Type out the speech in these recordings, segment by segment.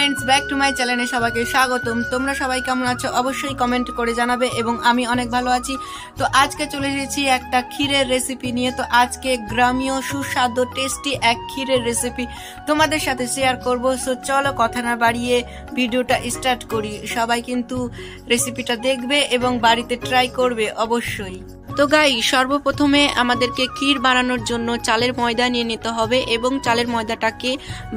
Friends, back to my চ্যানেলে সবাইকে স্বাগতম। তোমরা সবাই কেমন আছো অবশ্যই কমেন্ট করে জানাবে এবং আমি অনেক ভালো আছি। তো আজকে চলে এসেছি একটা ক্ষীরের রেসিপি নিয়ে। তো আজকে গ্রামীয় সুস্বাদু টেস্টি এক ক্ষীরের রেসিপি তোমাদের সাথে শেয়ার করব। সো চলো কথা না বাড়িয়ে ভিডিওটা স্টার্ট করি। সবাই কিন্তু রেসিপিটা দেখবে এবং বাড়িতে ট্রাই করবে অবশ্যই। তো গাইস, সর্বপ্রথমে আমাদেরকে ক্ষীর বানানোর জন্য চালের ময়দা নিয়ে নিতে হবে এবং চালের ময়দাটাকে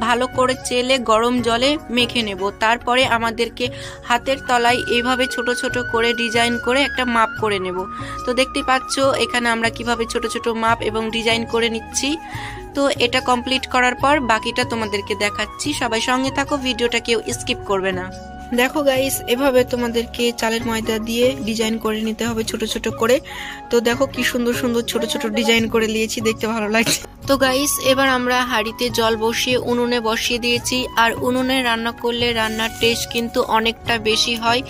ভালো করে চেলে গরম জলে মেখে নেব। তারপরে আমাদেরকে হাতের তলায় এইভাবে ছোট ছোট করে ডিজাইন করে একটা মাপ করে নেব। তো দেখতে পাচ্ছ এখানে আমরা কিভাবে ছোট ছোট মাপ এবং ডিজাইন করে নিচ্ছি। তো এটা কমপ্লিট করার পর বাকিটা তোমাদেরকে দেখাচ্ছি। সবাই সঙ্গে থাকো, ভিডিওটা কেউ স্কিপ করবে না। দেখো গাইস, এভাবে তোমাদেরকে চালের ময়দা দিয়ে ডিজাইন করে নিতে হবে ছোট ছোট করে। তো দেখো কি সুন্দর সুন্দর ছোট ছোট ডিজাইন করে নিয়েছি, দেখতে ভালো লাগছে। তো গাইস, এবার আমরা হাঁড়িতে জল বসিয়ে উনুনে বসিয়ে দিয়েছি। আর উনুনে রান্না করলে রান্নার টেস্ট কিন্তু অনেকটা বেশি হয়,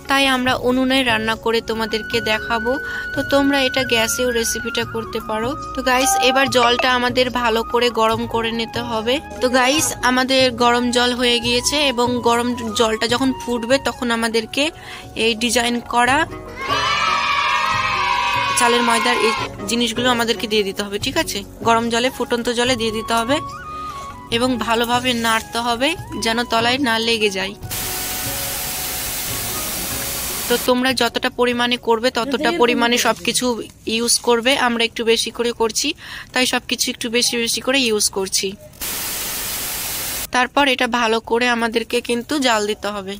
তাই আমরা উনুনে রান্না করে তোমাদেরকে দেখাবো। তো তোমরা এটা গ্যাসেও রেসিপিটা করতে পারো। তো গাইস, এবার জলটা আমাদের ভালো করে গরম করে নিতে হবে। তো গাইস, আমাদের গরম জল হয়ে গিয়েছে এবং গরম জলটা যখন ফুটবে তখন আমাদেরকে এই ডিজাইন করা চালের ময়দার এই জিনিসগুলো আমাদেরকে দিয়ে দিতে হবে। ঠিক আছে, গরম জলে, ফুটন্ত জলে দিয়ে দিতে হবে এবং ভালোভাবে নাড়তে হবে যেন তলায় না লেগে যায়। তো তোমরা যতটা পরিমাণে করবে ততটা পরিমাণে সবকিছু ইউজ করবে। আমরা একটু বেশি করে করছি, তাই সবকিছু একটু বেশি বেশি করে ইউজ করছি। তারপর এটা ভালো করে আমাদেরকে কিন্তু জাল দিতে হবে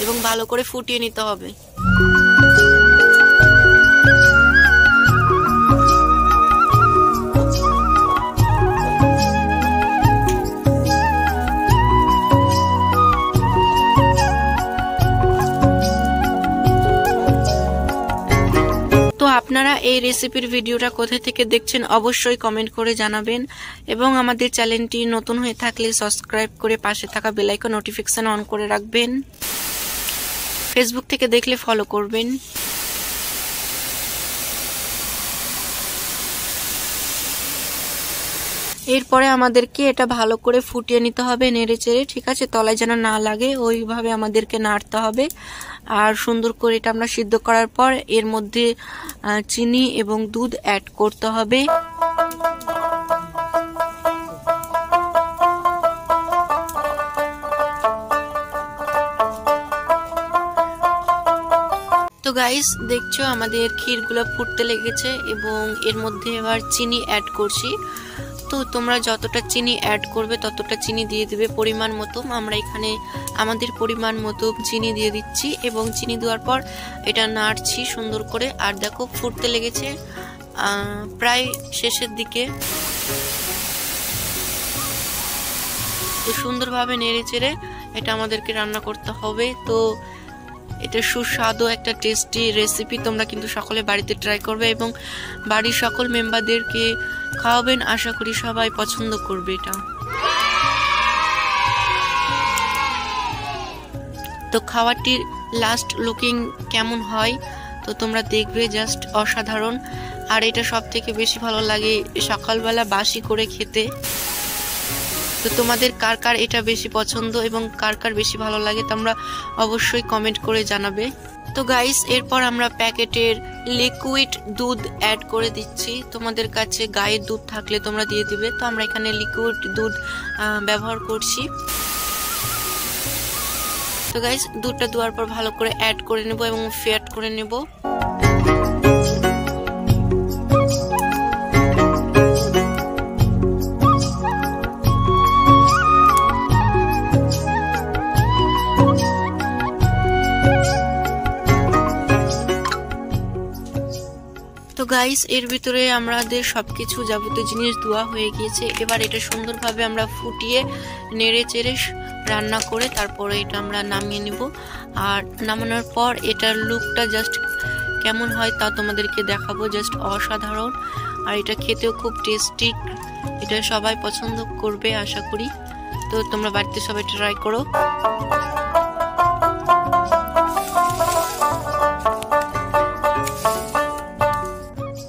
এবং ভালো করে ফুটিয়ে নিতে হবে। তো আপনারা এই রেসিপির ভিডিওটা কোথা থেকে দেখছেন অবশ্যই কমেন্ট করে জানাবেন এবং আমাদের চ্যানেলটি নতুন হয়ে থাকলে সাবস্ক্রাইব করে পাশে থাকা বেল আইকন নোটিফিকেশন অন করে রাখবেন। ফেসবুক থেকে দেখলে ফলো করবেন। এরপরে আমাদেরকে এটা ভালো করে ফুটিয়ে নিতে হবে নেড়ে চেড়ে। ঠিক আছে, তলায় যেন না লাগে ওইভাবে আমাদেরকে নাড়তে হবে। আর সুন্দর করে এটা আমরা সিদ্ধ করার পর এর মধ্যে চিনি এবং দুধ অ্যাড করতে হবে। তো গাইস, দেখছো আমাদের ক্ষীরগুলো ফুটতে লেগেছে এবং এর মধ্যে এবার চিনি অ্যাড করছি। তো তোমরা যতটা চিনি অ্যাড করবে ততটা চিনি দিয়ে দিবে পরিমাণ মতো। আমরা এখানে আমাদের পরিমাণ মতো চিনি দিয়ে দিচ্ছি এবং চিনি দেওয়ার পর এটা নাড়ছি সুন্দর করে। আর দেখো ফুটতে লেগেছে, প্রায় শেষের দিকে। তো সুন্দরভাবে নেড়ে চেড়ে এটা আমাদেরকে রান্না করতে হবে। তো এটা সুস্বাদু একটা টেস্টি রেসিপি। তোমরা কিন্তু সকলে বাড়িতে ট্রাই করবে এবং বাড়ির সকল মেম্বারদেরকে খাওয়াবেন। আশা করি সবাই পছন্দ করবে এটা। তো খাবারটির লাস্ট লুকিং কেমন হয় তো তোমরা দেখবে, জাস্ট অসাধারণ। আর এটা সব থেকে বেশি ভালো লাগে সকালবেলা বাসি করে খেতে। তো তোমাদের কার কার এটা বেশি পছন্দ এবং কার কার বেশি ভালো লাগে তোমরা অবশ্যই কমেন্ট করে জানাবে। তো গাইস, এরপর আমরা প্যাকেটের লিকুইড দুধ অ্যাড করে দিচ্ছি। তোমাদের কাছে গায়ের দুধ থাকলে তোমরা দিয়ে দিবে। তো আমরা এখানে লিকুইড দুধ ব্যবহার করছি। তো গাইস, দুধটা দেওয়ার পর ভালো করে অ্যাড করে নেব এবং ফ্যাট করে নেব। তো গাইস, এর ভিতরে আমাদের সবকিছু যাবতীয় জিনিস দেওয়া হয়ে গিয়েছে। এবার এটা সুন্দরভাবে আমরা ফুটিয়ে নেড়ে চেড়ে রান্না করে তারপরে এটা আমরা নামিয়ে নিব। আর নামানোর পর এটার লুকটা জাস্ট কেমন হয় তা তোমাদেরকে দেখাবো। জাস্ট অসাধারণ। আর এটা খেতেও খুব টেস্টি। এটা সবাই পছন্দ করবে আশা করি। তো তোমরা বাড়িতে সবাই ট্রাই করো।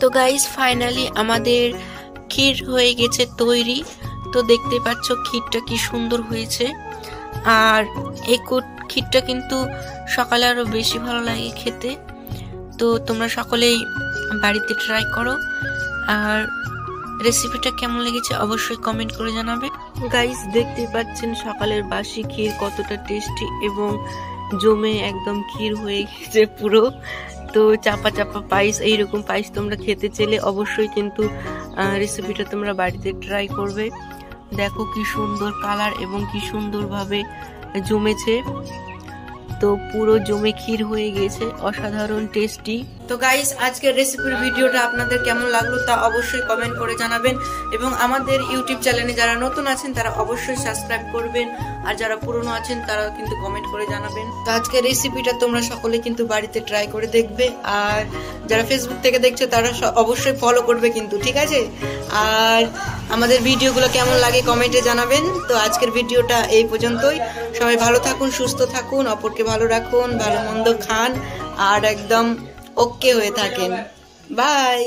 তো গাইস, ফাইনালি আমাদের ক্ষীর হয়ে গেছে তৈরি। তো দেখতে পাচ্ছ ক্ষীরটা কি সুন্দর হয়েছে। আর এই ক্ষীরটা কিন্তু সকালে আরো বেশি ভালো লাগে খেতে। তো তোমরা সকলেই বাড়িতে ট্রাই করো। আর রেসিপিটা কেমন লেগেছে অবশ্যই কমেন্ট করে জানাবে। গাইস দেখতে পাচ্ছেন সকালের বাসি ক্ষীর কতটা টেস্টি এবং জমে একদম ক্ষীর হয়ে গেছে পুরো। তো চাপা চাপা পায়েস, এইরকম পায়েস তোমরা খেতে চাইলে অবশ্যই কিন্তু রেসিপিটা তোমরা বাড়িতে ট্রাই করবে। দেখো কি সুন্দর কালার এবং কি সুন্দরভাবে জমেছে। তো পুরো জমে ক্ষীর হয়ে গেছে, অসাধারণ টেস্টি। তো গাইস আজকের রেসিপির ভিডিওটা আপনাদের কেমন লাগলো তা অবশ্যই কমেন্ট করে জানাবেন এবং আমাদের ইউটিউব চ্যানেলে যারা নতুন আছেন তারা অবশ্যই সাবস্ক্রাইব করবেন, আর যারা পুরনো আছেন তারা কিন্তু কমেন্ট করে জানাবেন। তো আজকের রেসিপিটা তোমরা সকলে কিন্তু বাড়িতে ট্রাই করে দেখবে, আর যারা ফেসবুক থেকে দেখছো তারা অবশ্যই ফলো করবে কিন্তু, ঠিক আছে? আর আমাদের ভিডিওগুলো কেমন লাগে কমেন্টে জানাবেন। তো আজকের ভিডিওটা এই পর্যন্তই। সবাই ভালো থাকুন, সুস্থ থাকুন, অপরকে ভালো রাখুন, ভালো মন্দ খান আর একদম ওকে হয়ে থাকেন। বাই।